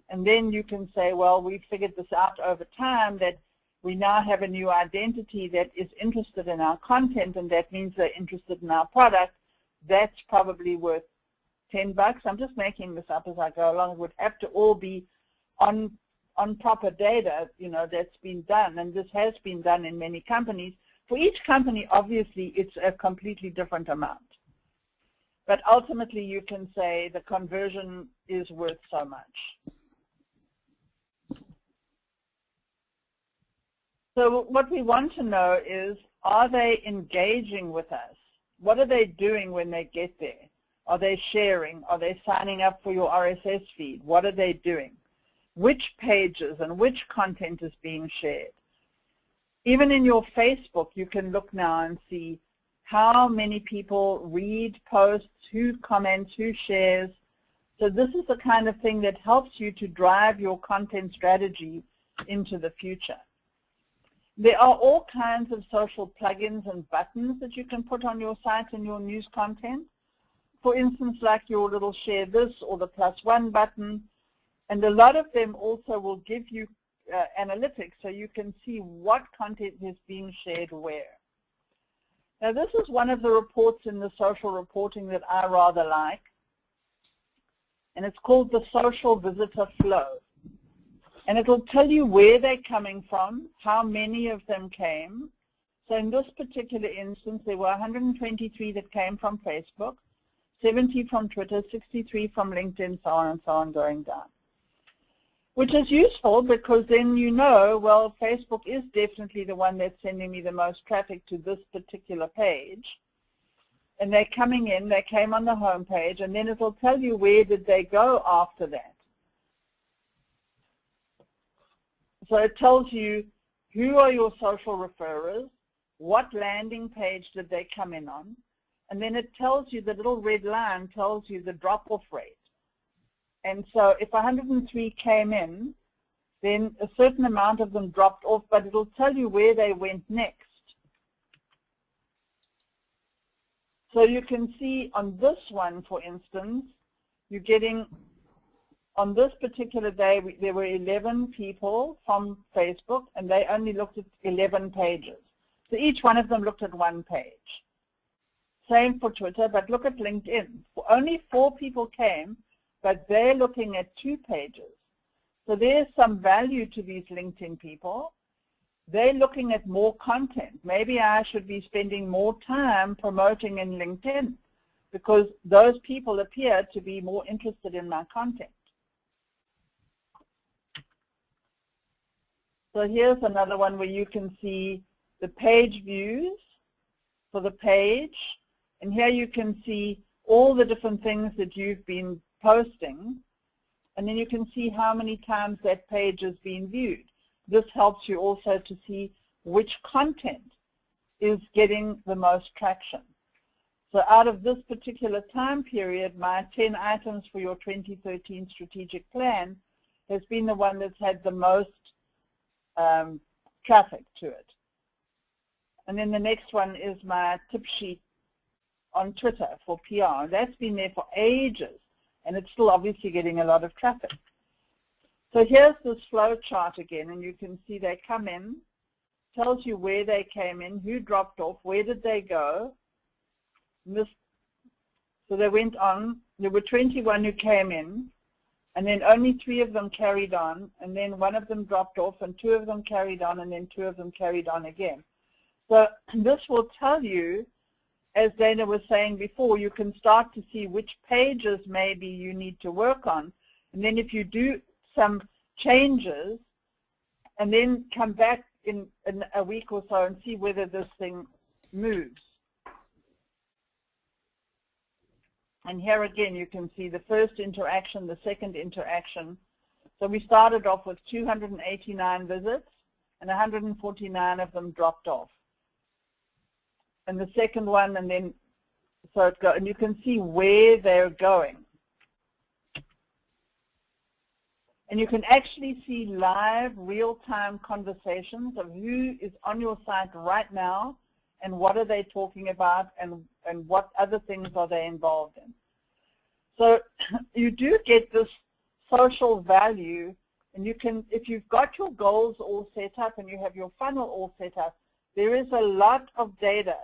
And then you can say, well, we figured this out over time, that we now have a new identity that is interested in our content, and that means they're interested in our product. That's probably worth $10. I'm just making this up as I go along. It would have to all be on proper data, you know, that's been done, and this has been done in many companies. For each company, obviously, it's a completely different amount. But ultimately, you can say the conversion is worth so much. So what we want to know is, are they engaging with us? What are they doing when they get there? Are they sharing? Are they signing up for your RSS feed? What are they doing? Which pages and which content is being shared? Even in your Facebook, you can look now and see how many people read posts, who comments, who shares. So this is the kind of thing that helps you to drive your content strategy into the future. There are all kinds of social plugins and buttons that you can put on your site and your news content. For instance, like your little share this or the +1 button. And a lot of them also will give you analytics, so you can see what content is being shared where. Now, this is one of the reports in the social reporting that I rather like, and it's called the social visitor flow. And it'll tell you where they're coming from, how many of them came. So in this particular instance, there were 123 that came from Facebook, 70 from Twitter, 63 from LinkedIn, so on and so on, going down. Which is useful, because then you know, well, Facebook is definitely the one that's sending me the most traffic to this particular page. And they're coming in, they came on the home page, and then it'll tell you where did they go after that. So it tells you who are your social referrers, what landing page did they come in on, and then it tells you, the little red line tells you the drop-off rate. And so if 103 came in, then a certain amount of them dropped off, but it'll tell you where they went next. So you can see on this one, for instance, you're getting, on this particular day, there were 11 people from Facebook, and they only looked at 11 pages. So each one of them looked at one page. Same for Twitter, but look at LinkedIn. Only 4 people came, but they're looking at 2 pages. So there's some value to these LinkedIn people. They're looking at more content. Maybe I should be spending more time promoting in LinkedIn, because those people appear to be more interested in my content. So here's another one where you can see the page views for the page. And here you can see all the different things that you've been posting, and then you can see how many times that page has been viewed. This helps you also to see which content is getting the most traction. So out of this particular time period, my 10 items for your 2013 strategic plan has been the one that's had the most traffic to it. And then the next one is my tip sheet on Twitter for PR. That's been there for ages, and it's still obviously getting a lot of traffic. So here's this flow chart again, and you can see they come in, tells you where they came in, who dropped off, where did they go. So they went on. There were 21 who came in, and then only 3 of them carried on, and then 1 of them dropped off, and 2 of them carried on, and then 2 of them carried on again. So this will tell you, as Dana was saying before, you can start to see which pages maybe you need to work on. And then if you do some changes, and then come back in a week or so and see whether this thing moves. And here again, you can see the first interaction, the second interaction. So we started off with 289 visits, and 149 of them dropped off. And the second one, and then, so it and you can see where they're going. And you can actually see live, real-time conversations of who is on your site right now and what are they talking about and what other things are they involved in. So you do get this social value, and you can, if you've got your goals all set up and you have your funnel all set up, there is a lot of data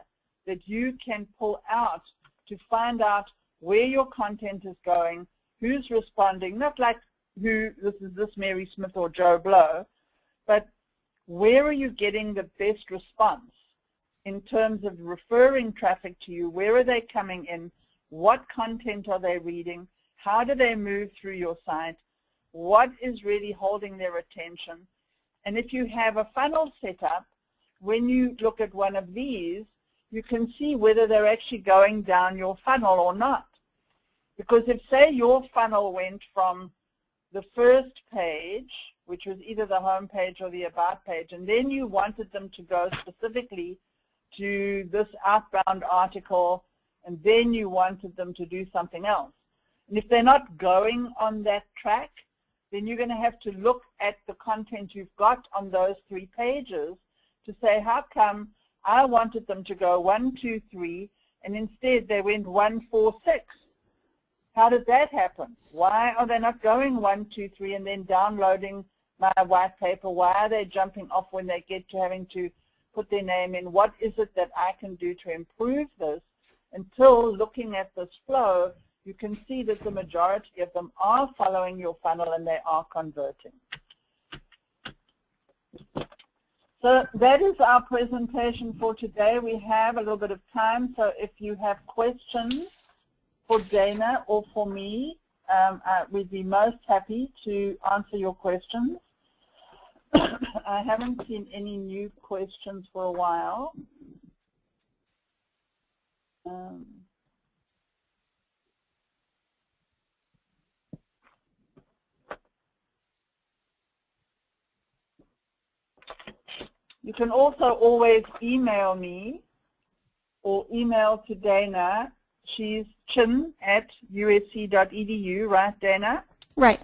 that you can pull out to find out where your content is going, who's responding, not like who, this is this Mary Smith or Joe Blow, but where are you getting the best response in terms of referring traffic to you, where are they coming in, what content are they reading, how do they move through your site, what is really holding their attention. And if you have a funnel set up, when you look at one of these, you can see whether they're actually going down your funnel or not. Because if, say, your funnel went from the first page, which was either the home page or the about page, and then you wanted them to go specifically to this outbound article, and then you wanted them to do something else. And if they're not going on that track, then you're going to have to look at the content you've got on those 3 pages to say, how come I wanted them to go 1, 2, 3, and instead they went 1, 4, 6? How did that happen? Why are they not going 1, 2, 3 and then downloading my white paper? Why are they jumping off when they get to having to put their name in? What is it that I can do to improve this? Until looking at this flow, you can see that the majority of them are following your funnel and they are converting. So that is our presentation for today. We have a little bit of time, so if you have questions for Dana or for me, we'd be most happy to answer your questions. I haven't seen any new questions for a while. You can also always email me or email to Dana. She's chin@usc.edu, right, Dana? Right.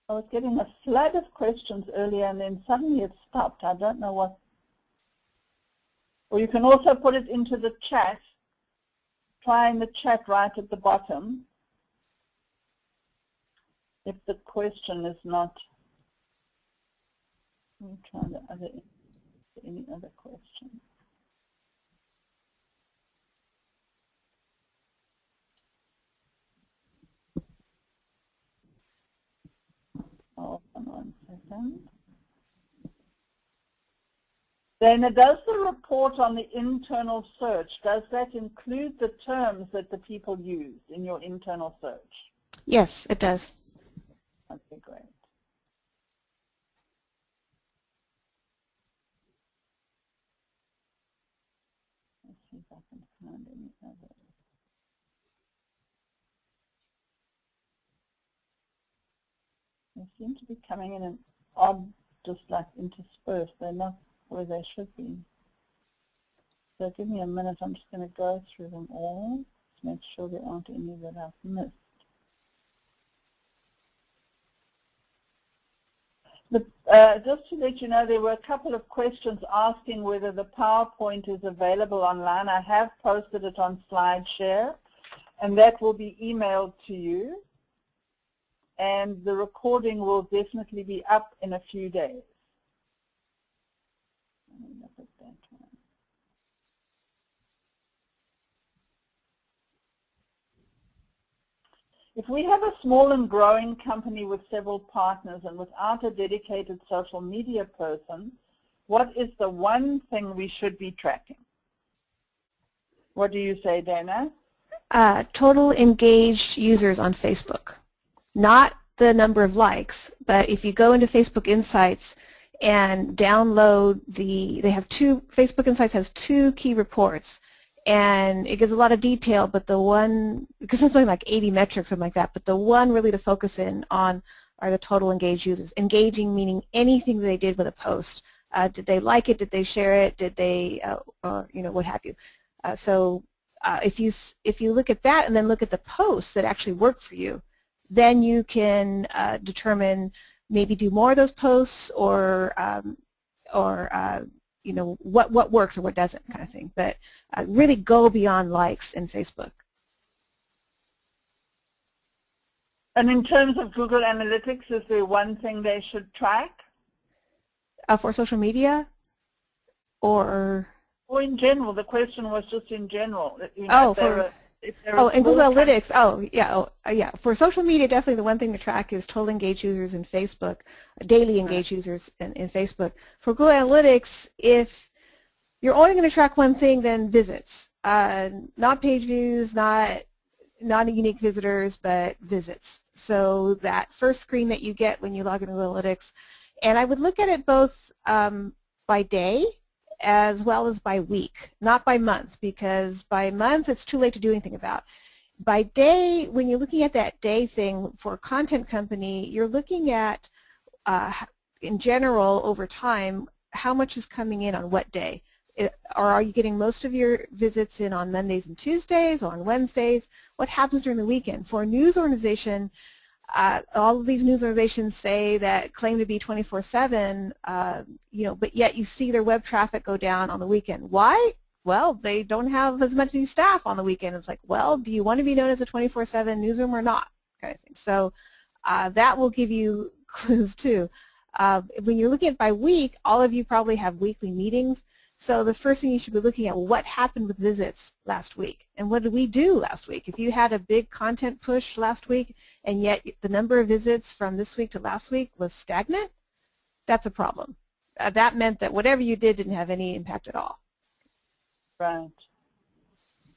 I was getting a flood of questions earlier and then suddenly it stopped. I don't know what. Or you can also put it into the chat. Try in the chat right at the bottom. If the question is not, let me try the other, any other question. Hold on 1 second. Dana, does the report on the internal search, does that include the terms that the people use in your internal search? Yes, it does. Okay, great. Let's see if I can find any other. They seem to be coming in an odd, just like interspersed. They're not where they should be. So give me a minute. I'm just going to go through them all to make sure there aren't any that I've missed. Just to let you know, there were a couple of questions asking whether the PowerPoint is available online. I have posted it on SlideShare, and that will be emailed to you. And the recording will definitely be up in a few days. Let me look at that one. If we have a small and growing company with several partners and without a dedicated social media person, what is the one thing we should be tracking? What do you say, Dana? Total engaged users on Facebook. Not the number of likes, but if you go into Facebook Insights and download they have Facebook Insights has 2 key reports. And it gives a lot of detail, but the one, because it's something like 80 metrics, something like that, but the one really to focus in on are the total engaged users. Engaging meaning anything that they did with a post. Did they like it? Did they share it? Did they, or, you know, what have you? So if you look at that and then look at the posts that actually work for you, then you can determine, maybe do more of those posts, or you know, what works or what doesn't, kind of thing. But really go beyond likes in Facebook. And in terms of Google Analytics, is there one thing they should track? For social media, or in general? The question was just in general. You know, in Google Analytics. Yeah. For social media, definitely the one thing to track is total engaged users in Facebook, daily engaged users in Facebook. For Google Analytics, if you're only going to track one thing, then visits, not page views, not unique visitors, but visits. So that first screen that you get when you log into Google Analytics, and I would look at it both by day as well as by week, not by month, because by month it's too late to do anything about. By day, when you're looking at that day thing for a content company, you're looking at, in general, over time, how much is coming in on what day. Or are you getting most of your visits in on Mondays and Tuesdays, or on Wednesdays? What happens during the weekend? For a news organization, all of these news organizations say that claim to be 24/7, you know, but yet you see their web traffic go down on the weekend. Why? Well, they don't have as much staff on the weekend. It's like, well, do you want to be known as a 24/7 newsroom or not? Kind of thing. So that will give you clues too. When you're looking at by week, all of you probably have weekly meetings. So the first thing you should be looking at, what happened with visits last week, and what did we do last week? If you had a big content push last week and yet the number of visits from this week to last week was stagnant, that's a problem. That meant that whatever you did didn't have any impact at all. Right.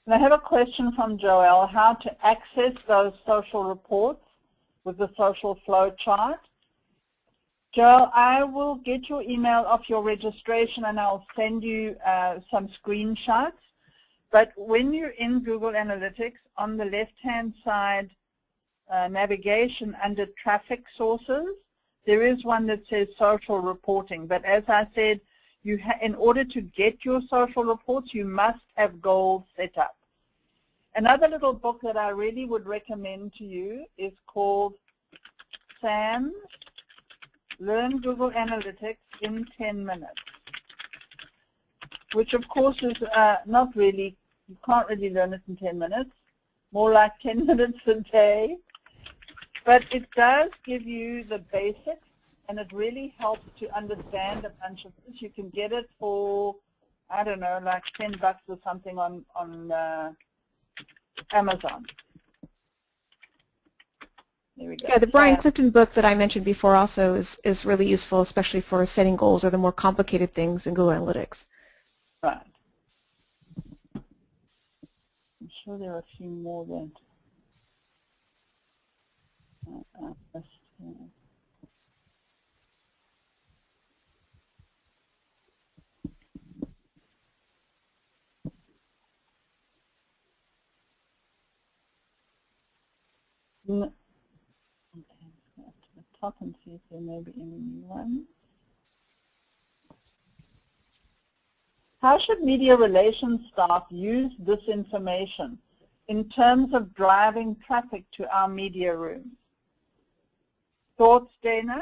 And I have a question from Joelle, how to access those social reports with the social flow chart. Joe, I will get your email off your registration and I'll send you some screenshots. But when you're in Google Analytics, on the left-hand side navigation under traffic sources, there is one that says social reporting. But as I said, in order to get your social reports, you must have goals set up. Another little book that I really would recommend to you is called Sam's Learn Google Analytics in 10 minutes, which of course is not really, you can't really learn it in 10 minutes, more like 10 minutes a day, but it does give you the basics and it really helps to understand a bunch of this. You can get it for, I don't know, like $10 or something on Amazon. There we go. Yeah, the Brian Clifton book that I mentioned before also is really useful, especially for setting goals or the more complicated things in Google Analytics. Right. I'm sure there are a few more that no. Top and see if there may be any new ones. How should media relations staff use this information in terms of driving traffic to our media rooms? Thoughts, Dana?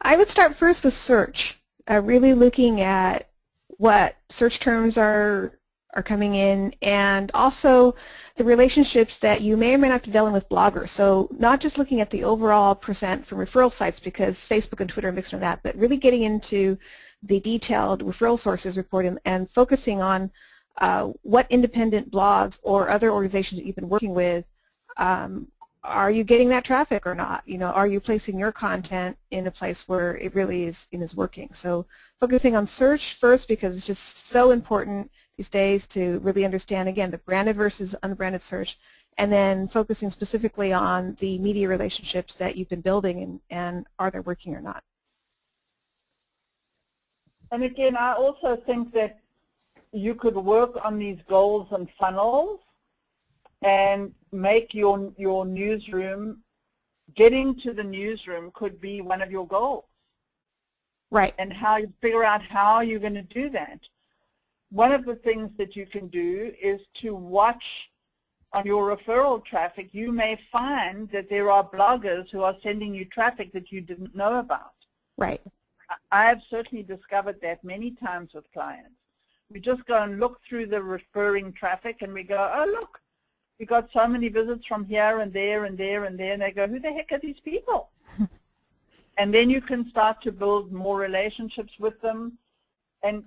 I would start first with search, really looking at what search terms are coming in, and also the relationships that you may or may not develop with bloggers. So not just looking at the overall percent from referral sites, because Facebook and Twitter are mixed on that, but really getting into the detailed referral sources reporting and focusing on what independent blogs or other organizations that you've been working with, are you getting that traffic or not? You know, are you placing your content in a place where it really is working? So focusing on search first, because it's just so important these days to really understand, again, the branded versus unbranded search, and then focusing specifically on the media relationships that you've been building and are they working or not. And again, I also think that you could work on these goals and funnels and make your newsroom, getting to the newsroom could be one of your goals. Right. And how you figure out how you're going to do that. one of the things that you can do is to watch on your referral traffic. You may find that there are bloggers who are sending you traffic that you didn't know about. Right. I have certainly discovered that many times with clients. We just go and look through the referring traffic and we go, oh, look, we got so many visits from here and there and there and there, and they go, who the heck are these people? And then you can start to build more relationships with them, and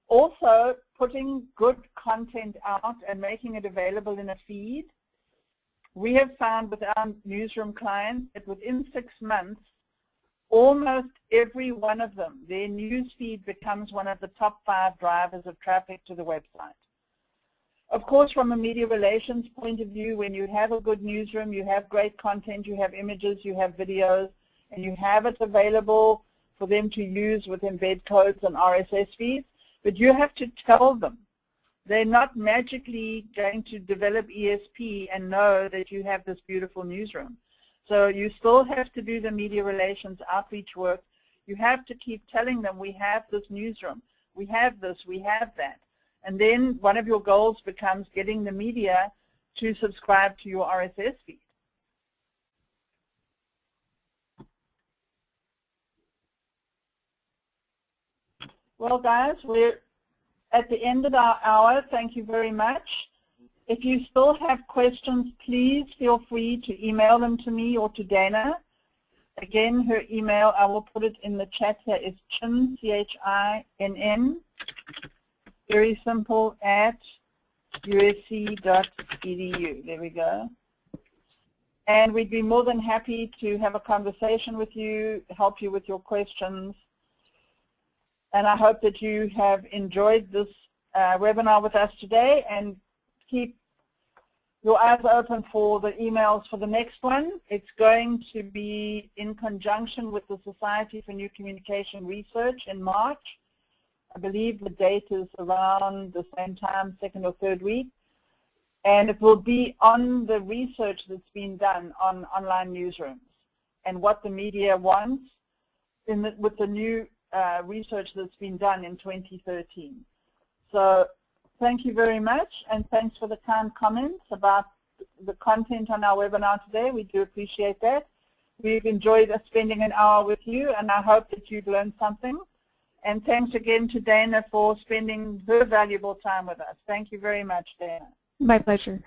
also putting good content out and making it available in a feed. We have found with our newsroom clients that within 6 months, almost every one of them, their news feed becomes one of the top 5 drivers of traffic to the website. Of course, from a media relations point of view, when you have a good newsroom, you have great content, you have images, you have videos, and you have it available for them to use with embed codes and RSS feeds, but you have to tell them. They're not magically going to develop ESP and know that you have this beautiful newsroom. So you still have to do the media relations outreach work. You have to keep telling them, we have this newsroom, we have this, we have that. And then one of your goals becomes getting the media to subscribe to your RSS feed. Well, guys, we're at the end of our hour. Thank you very much. If you still have questions, please feel free to email them to me or to Dana. Again, her email, I will put it in the chat here, is Chinn, C-H-I-N-N, very simple, at usc.edu. There we go. And we'd be more than happy to have a conversation with you, help you with your questions. And I hope that you have enjoyed this webinar with us today, and keep your eyes open for the emails for the next one. It's going to be in conjunction with the Society for New Communication Research in March. I believe the date is around the same time, 2nd or 3rd week. And it will be on the research that's been done on online newsrooms and what the media wants with the new research that's been done in 2013. So thank you very much, and thanks for the kind comments about the content on our webinar today. We do appreciate that. We've enjoyed spending an hour with you, and I hope that you've learned something. And thanks again to Dana for spending her valuable time with us. Thank you very much, Dana. My pleasure.